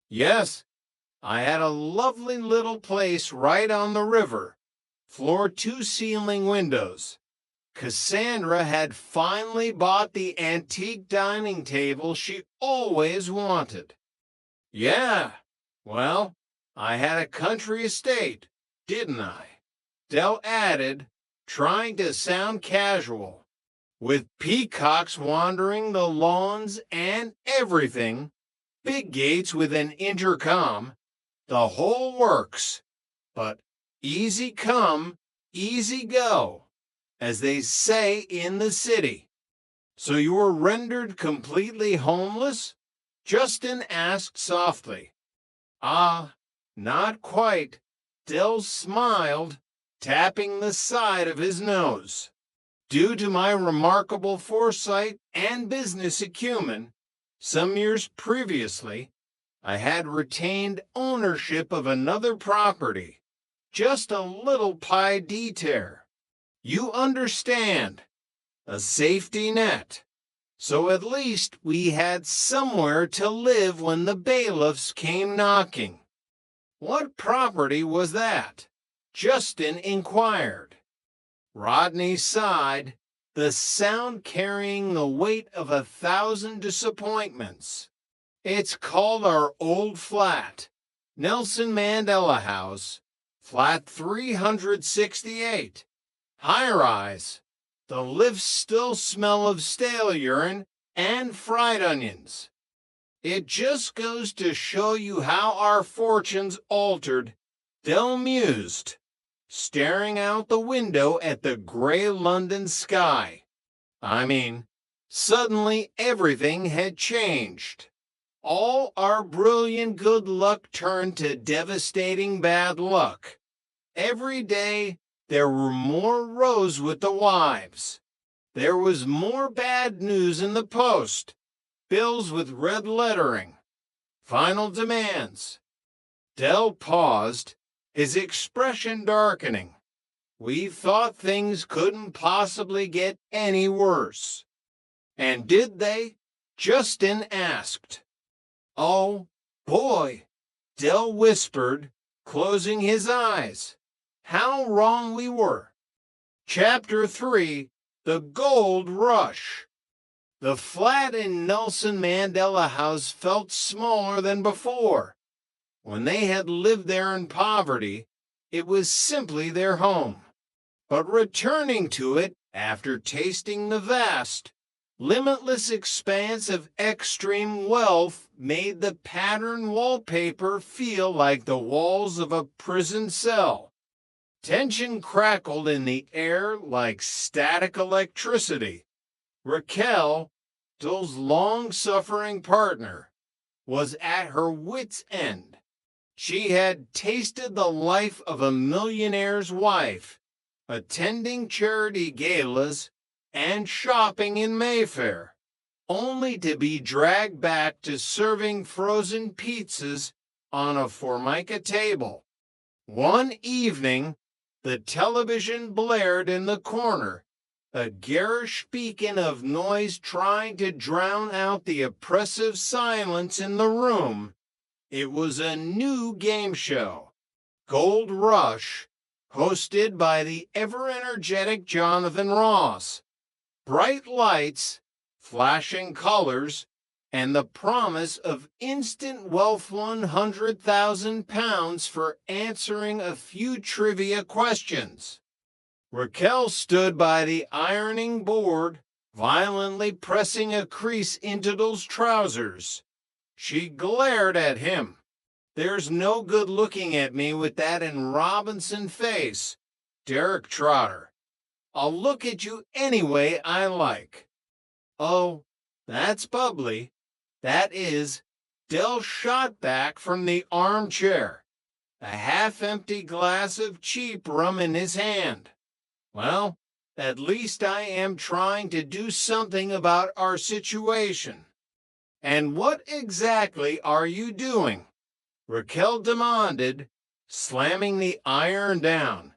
Yes, I had a lovely little place right on the river, floor to ceiling windows. Cassandra had finally bought the antique dining table she always wanted. Yeah, well, I had a country estate, didn't I? Dell added, trying to sound casual. With peacocks wandering the lawns and everything, big gates with an intercom, the whole works. But easy come, easy go, as they say in the city. So you were rendered completely homeless? Justin asked softly. Ah, not quite. Dell smiled, tapping the side of his nose. Due to my remarkable foresight and business acumen, some years previously, I had retained ownership of another property. Just a little pied-a-terre. You understand. A safety net. So at least we had somewhere to live when the bailiffs came knocking. What property was that? Justin inquired. Rodney sighed, the sound carrying the weight of 1,000 disappointments. It's called our old flat, Nelson Mandela House, flat 368. High-rise. The lifts still smell of stale urine and fried onions. It just goes to show you how our fortunes altered, Dell mused, staring out the window at the gray London sky. I mean, suddenly everything had changed. All our brilliant good luck turned to devastating bad luck. Every day, there were more rows with the wives. There was more bad news in the post. Bills with red lettering. Final demands. Dell paused, his expression darkening. We thought things couldn't possibly get any worse. And did they? Justin asked. Oh, boy, Dell whispered, closing his eyes. How wrong we were. Chapter 3, The Gold Rush. The flat in Nelson Mandela House felt smaller than before. When they had lived there in poverty, it was simply their home. But returning to it after tasting the vast, limitless expanse of extreme wealth made the patterned wallpaper feel like the walls of a prison cell. Tension crackled in the air like static electricity. Raquel, Dell's long-suffering partner, was at her wit's end. She had tasted the life of a millionaire's wife, attending charity galas and shopping in Mayfair, only to be dragged back to serving frozen pizzas on a Formica table. One evening, the television blared in the corner, a garish beacon of noise trying to drown out the oppressive silence in the room. It was a new game show, Gold Rush, hosted by the ever-energetic Jonathan Ross. Bright lights, flashing colors, and the promise of instant wealth £100,000 for answering a few trivia questions. Raquel stood by the ironing board, violently pressing a crease into those trousers. She glared at him. There's no good looking at me with that in Robinson face, Derek Trotter. I'll look at you any way I like. Oh, that's bubbly. That is, Dell shot back from the armchair, a half-empty glass of cheap rum in his hand. Well, at least I am trying to do something about our situation. And what exactly are you doing? Raquel demanded, slamming the iron down.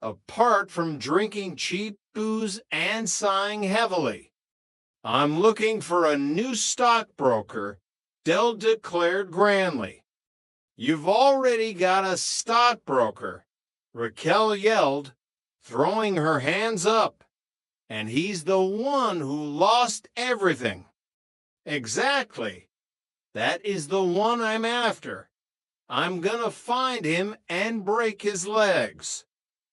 Apart from drinking cheap booze and sighing heavily, I'm looking for a new stockbroker Dell declared grandly. "You've already got a stockbroker," Raquel yelled, throwing her hands up. "And he's the one who lost everything." "Exactly. That is the one I'm after. I'm gonna find him and break his legs.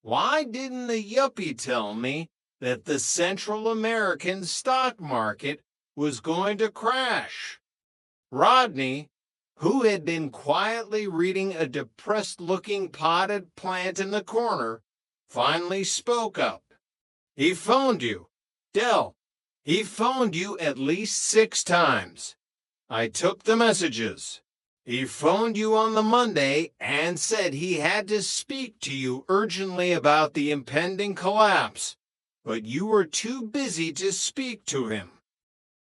Why didn't the yuppie tell me that the Central American stock market was going to crash?" Rodney, who had been quietly reading a depressed-looking potted plant in the corner, finally spoke up. "He phoned you. Dell, he phoned you at least 6 times. I took the messages. He phoned you on the Monday and said he had to speak to you urgently about the impending collapse, but you were too busy to speak to him."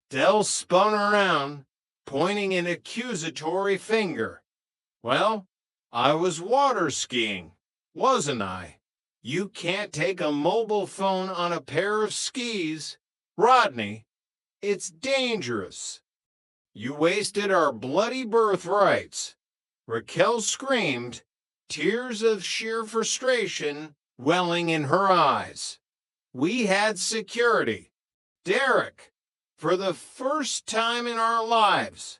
Dell spun around, pointing an accusatory finger. "Well, I was water skiing, wasn't I? You can't take a mobile phone on a pair of skis. Rodney, it's dangerous." "You wasted our bloody birthrights," Raquel screamed, tears of sheer frustration welling in her eyes. "We had security. Derek, for the first time in our lives.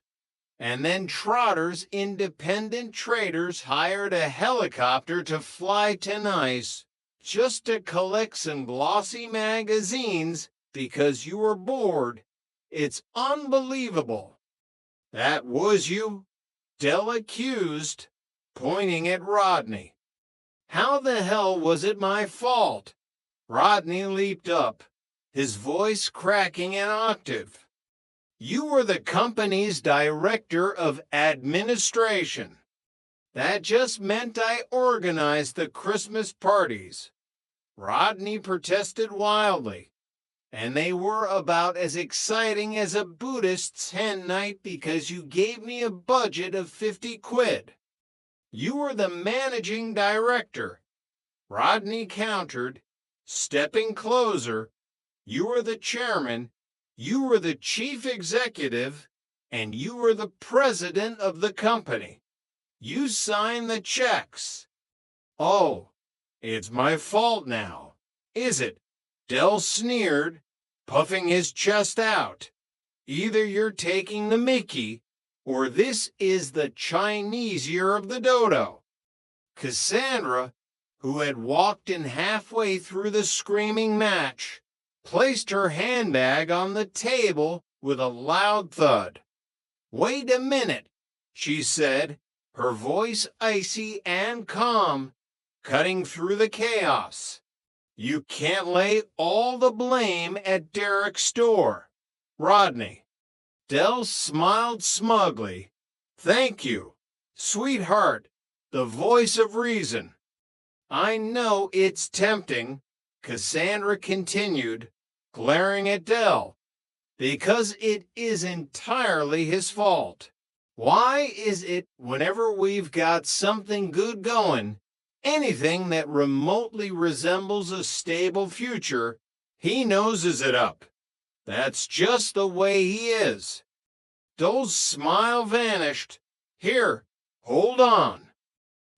And then Trotter's independent traders hired a helicopter to fly to Nice just to collect some glossy magazines because you were bored. It's unbelievable." "That was you?" Dell accused, pointing at Rodney. "How the hell was it my fault?" Rodney leaped up, his voice cracking an octave. "You were the company's director of administration. That just meant I organized the Christmas parties." Rodney protested wildly. "And they were about as exciting as a Buddhist's hen night because you gave me a budget of 50 quid. You were the managing director," Rodney countered, stepping closer. "You were the chairman, you were the chief executive, and you were the president of the company. You signed the checks." "Oh, it's my fault now, is it?" Dell sneered, puffing his chest out. "Either you're taking the mickey, or this is the Chinese year of the dodo." Cassandra, who had walked in halfway through the screaming match, placed her handbag on the table with a loud thud. "Wait a minute," she said, her voice icy and calm, cutting through the chaos. "You can't lay all the blame at Derek's door, Rodney." Dell smiled smugly. "Thank you, sweetheart, the voice of reason." "I know it's tempting," Cassandra continued, glaring at Dell, "because it is entirely his fault. Why is it whenever we've got something good going, anything that remotely resembles a stable future, he noses it up? That's just the way he is." Dole's smile vanished. "Here, hold on.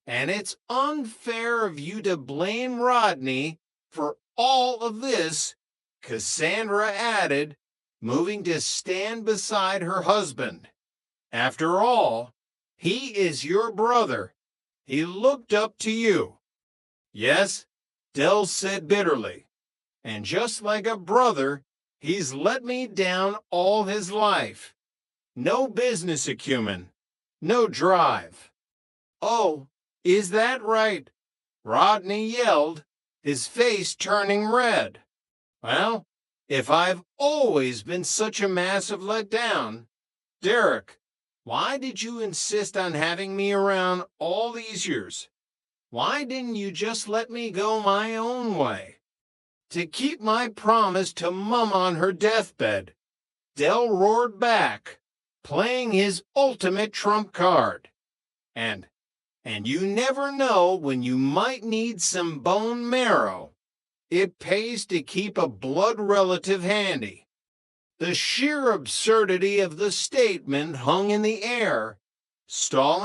And it's unfair of you to blame Rodney for all of this," Cassandra added, moving to stand beside her husband. "After all, he is your brother. He looked up to you." "Yes," Dell said bitterly, "and just like a brother, he's let me down all his life. No business acumen, no drive." "Oh, is that right?" Rodney yelled, his face turning red. "Well, if I've always been such a massive letdown, Derek, why did you insist on having me around all these years? Why didn't you just let me go my own way? To keep my promise to Mum on her deathbed," Dell roared back, playing his ultimate trump card. And you never know when you might need some bone marrow. It pays to keep a blood relative handy." The sheer absurdity of the statement hung in the air, stalling